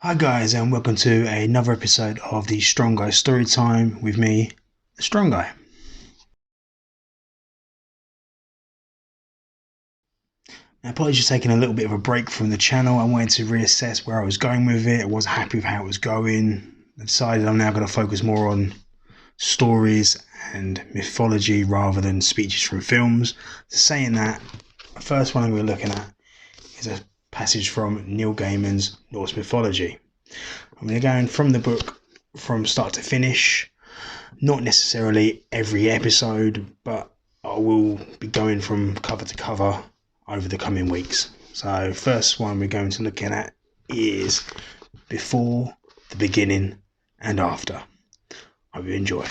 Hi guys, and welcome to another episode of the Strong Guy Story Time with me, the Strong Guy. Now, apologies for taking a little bit of a break from the channel. I wanted to reassess where I was going with it. I wasn't happy with how it was going. I decided I'm now going to focus more on stories and mythology rather than speeches from films. Saying that, the first one we're looking at is a passage from Neil Gaiman's Norse Mythology. I'm going to go in from the book from start to finish. Not necessarily every episode, but I will be going from cover to cover over the coming weeks. So first one we're going to look at is Before, the Beginning and After. Hope you enjoy.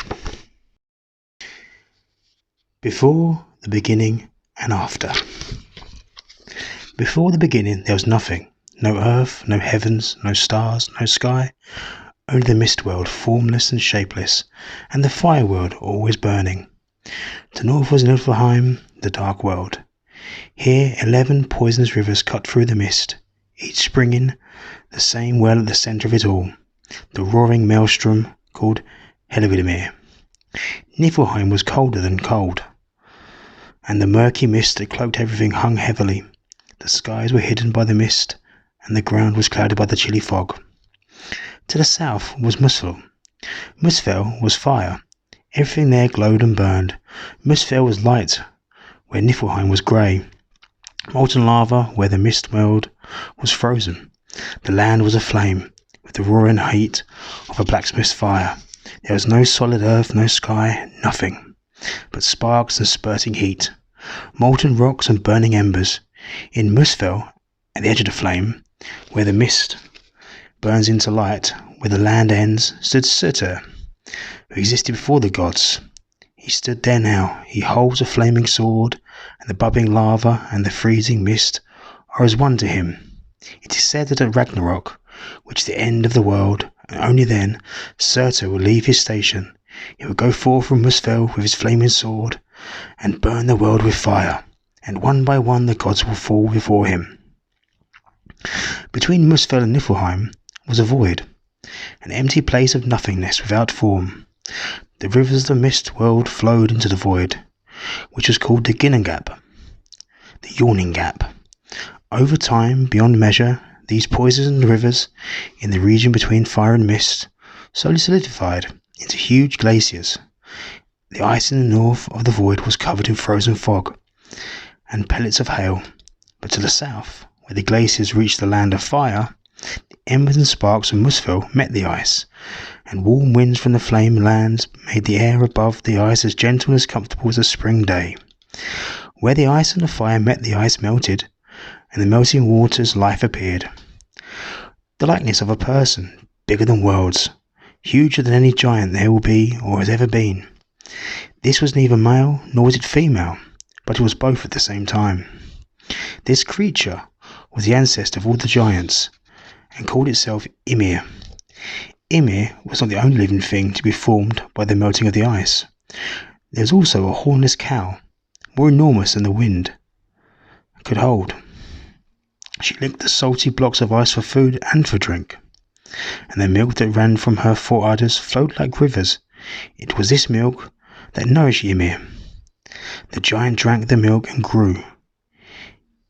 Before, the Beginning and After. Before the beginning there was nothing. No earth, no heavens, no stars, no sky. Only the mist world, formless and shapeless, and the fire world always burning. To north was Niflheim, the dark world. Here 11 poisonous rivers cut through the mist, each springing the same well at the centre of it all, the roaring maelstrom called Helvidimir. Niflheim was colder than cold, and the murky mist that cloaked everything hung heavily. The skies were hidden by the mist, and the ground was clouded by the chilly fog. To the south was Muspel. Muspel was fire. Everything there glowed and burned. Muspel was light, where Niflheim was grey. Molten lava, where the mist world was frozen. The land was aflame, with the roaring heat of a blacksmith's fire. There was no solid earth, no sky, nothing, but sparks and spurting heat, molten rocks and burning embers. In Muspel, at the edge of the flame, where the mist burns into light, where the land ends, stood Surtur, who existed before the gods. He stood there now. He holds a flaming sword, and the bubbling lava and the freezing mist are as one to him. It is said that at Ragnarok, which is the end of the world, and only then, Surtur will leave his station. He will go forth from Muspel with his flaming sword, and burn the world with fire, and one by one the gods will fall before him. Between Muspel and Niflheim was a void, an empty place of nothingness without form. The rivers of the mist world flowed into the void, which was called the Ginnungap, the yawning gap. Over time, beyond measure, these poisoned rivers in the region between fire and mist slowly solidified into huge glaciers. The ice in the north of the void was covered in frozen fog and pellets of hail, but to the south, where the glaciers reached the land of fire, the embers and sparks of Muspel met the ice, and warm winds from the flame lands made the air above the ice as gentle and as comfortable as a spring day. Where the ice and the fire met, the ice melted, and the melting waters life appeared. The likeness of a person, bigger than worlds, huger than any giant there will be or has ever been. This was neither male nor was it female, but it was both at the same time. This creature was the ancestor of all the giants, and called itself Ymir. Ymir was not the only living thing to be formed by the melting of the ice. There was also a hornless cow, more enormous than the wind could hold. She licked the salty blocks of ice for food and for drink, and the milk that ran from her forerudders flowed like rivers. It was this milk that nourished Ymir. The giant drank the milk and grew.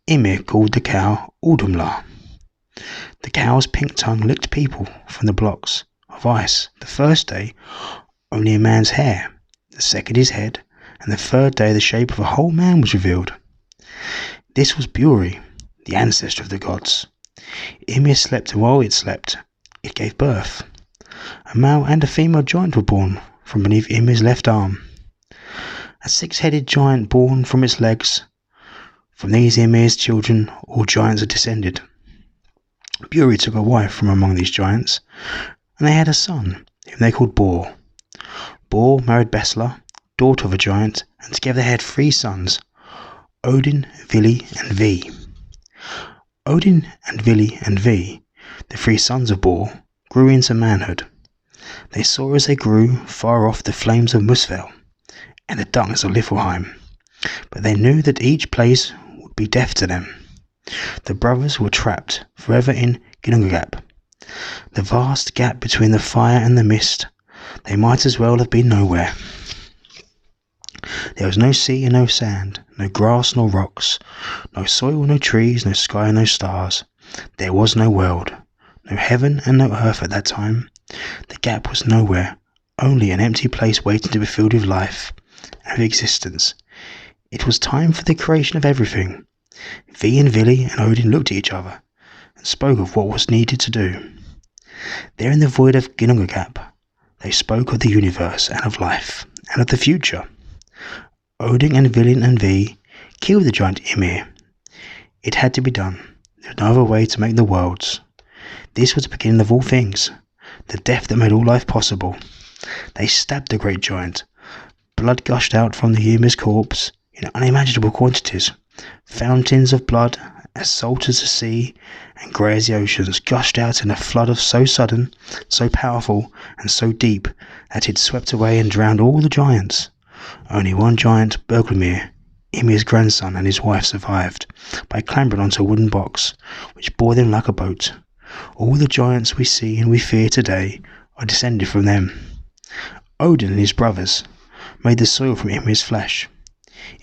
Ymir called the cow Audumla. The cow's pink tongue licked people from the blocks of ice. The first day, only a man's hair, the second his head, and the third day the shape of a whole man was revealed. This was Buri, the ancestor of the gods. Ymir slept, and while it slept, it gave birth. A male and a female giant were born from beneath Ymir's left arm. A six-headed giant born from its legs. From these Ymir's children all giants are descended. Buri took a wife from among these giants, and they had a son, whom they called Bor. Bor married Besla, daughter of a giant, and together they had 3 sons, Odin, Vili, and Vi. Odin and Vili and Vi, the 3 sons of Bor, grew into manhood. They saw as they grew far off the flames of Muspel and the darkness of Niflheim, but they knew that each place would be death to them. The brothers were trapped forever in Ginnungagap, The vast gap between the fire and the mist, they might as well have been nowhere. There was no sea and no sand, no grass nor rocks, no soil, no trees, no sky, no stars. There was no world, no heaven and no earth at that time. The gap was nowhere, only an empty place waiting to be filled with life and with existence. It was time for the creation of everything. V and Vili and Odin looked at each other and spoke of what was needed to do. There in the void of Ginnungagap, they spoke of the universe and of life and of the future. Odin and Vili and V killed the giant Ymir. It had to be done. There was no other way to make the worlds. This was the beginning of all things, the death that made all life possible. They stabbed the great giant. Blood gushed out from the Ymir's corpse in unimaginable quantities. Fountains of blood, as salt as the sea and grey as the oceans, gushed out in a flood of so sudden, so powerful, and so deep that it swept away and drowned all the giants. Only one giant, Bergelmir, Ymir's grandson, and his wife survived by clambering onto a wooden box, which bore them like a boat. All the giants we see and we fear today are descended from them. Odin and his brothers made the soil from Ymir's flesh.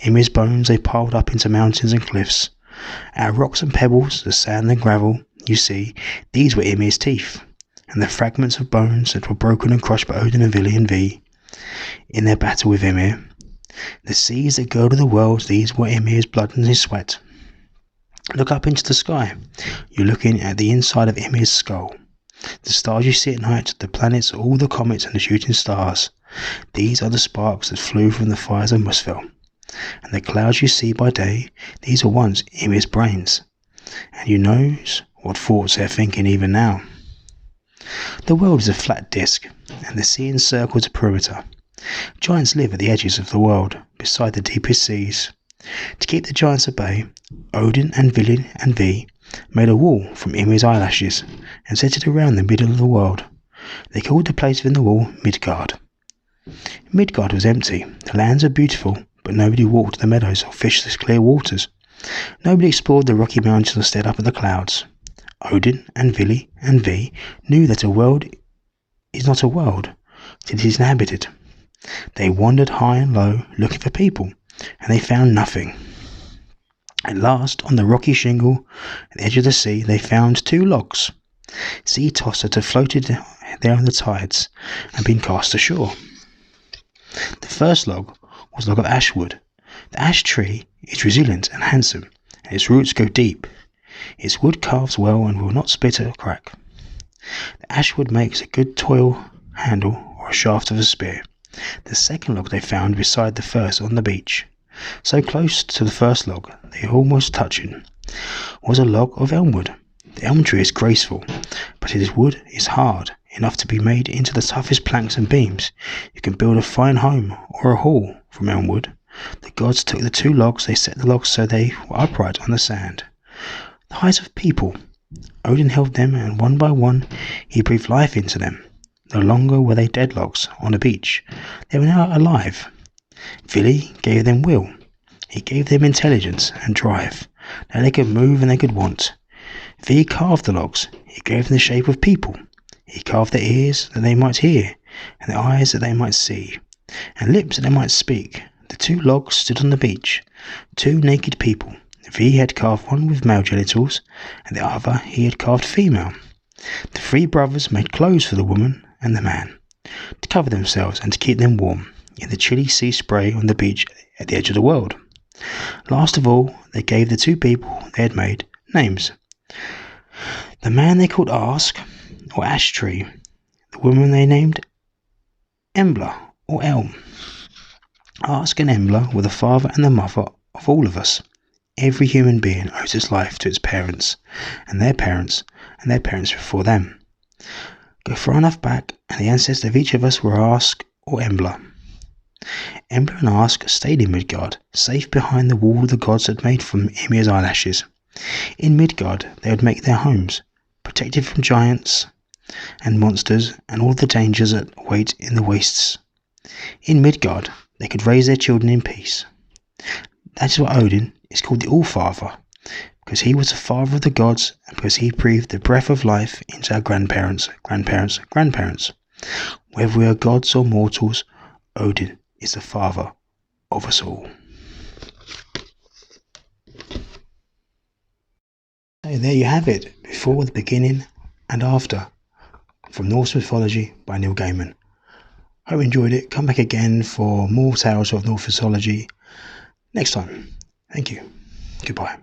Ymir's bones they piled up into mountains and cliffs. Our rocks and pebbles, the sand and gravel, you see, these were Ymir's teeth, and the fragments of bones that were broken and crushed by Odin and Vili and V in their battle with Ymir. The seas that girdle the world, these were Ymir's blood and his sweat. Look up into the sky. You're looking at the inside of Ymir's skull. The stars you see at night, the planets, all the comets and the shooting stars. These are the sparks that flew from the fires of Muspel. And the clouds you see by day, these were once Ymir's brains. And you knows what thoughts they're thinking even now. The world is a flat disk, and the sea encircles a perimeter. Giants live at the edges of the world, beside the deepest seas. To keep the giants at bay, Odin and Vili and V made a wall from Ymir's eyelashes and set it around the middle of the world. They called the place within the wall Midgard. Midgard was empty. The lands were beautiful, but nobody walked the meadows or fished the clear waters. Nobody explored the rocky mountains or stared up at the clouds. Odin and Vili and V knew that a world is not a world till it is inhabited. They wandered high and low, looking for people, and they found nothing. At last, on the rocky shingle at the edge of the sea, they found 2 logs. Sea tossed that had floated there on the tides and been cast ashore. The first log was a log of ash wood. The ash tree is resilient and handsome, and its roots go deep. Its wood carves well and will not split or crack. The ash wood makes a good toil handle or a shaft of a spear. The second log they found beside the first on the beach, so close to the first log they were almost touching, was a log of elm wood. The elm tree is graceful, but its wood is hard enough to be made into the toughest planks and beams. You can build a fine home or a hall from elm wood. The gods took the 2 logs, they set the logs so they were upright on the sand, the height of people. Odin held them, and one by one he breathed life into them. No longer were they dead logs on a beach. They were now alive. Vili gave them will. He gave them intelligence and drive. Now they could move and they could want. V carved the logs. He gave them the shape of people. He carved their ears that they might hear, and their eyes that they might see, and lips that they might speak. The 2 logs stood on the beach, 2 naked people. V had carved one with male genitals, and the other he had carved female. The 3 brothers made clothes for the woman and the man, to cover themselves and to keep them warm in the chilly sea spray on the beach at the edge of the world. Last of all, they gave the 2 people they had made names. The man they called Ask, or Ash Tree. The woman they named Embla, or Elm. Ask and Embla were the father and the mother of all of us. Every human being owes its life to its parents, and their parents, and their parents before them. Go far enough back, and the ancestors of each of us were Ask or Embla. Embla and Ask stayed in Midgard, safe behind the wall the gods had made from Ymir's eyelashes. In Midgard they would make their homes, protected from giants and monsters and all the dangers that wait in the wastes. In Midgard they could raise their children in peace. That is why Odin is called the All-Father, because he was the father of the gods, and because he breathed the breath of life into our grandparents, grandparents, grandparents. Whether we are gods or mortals, Odin is the father of us all. So there you have it, before, the beginning, and after, from Norse Mythology by Neil Gaiman. Hope you enjoyed it. Come back again for more tales of Norse Mythology next time. Thank you. Goodbye.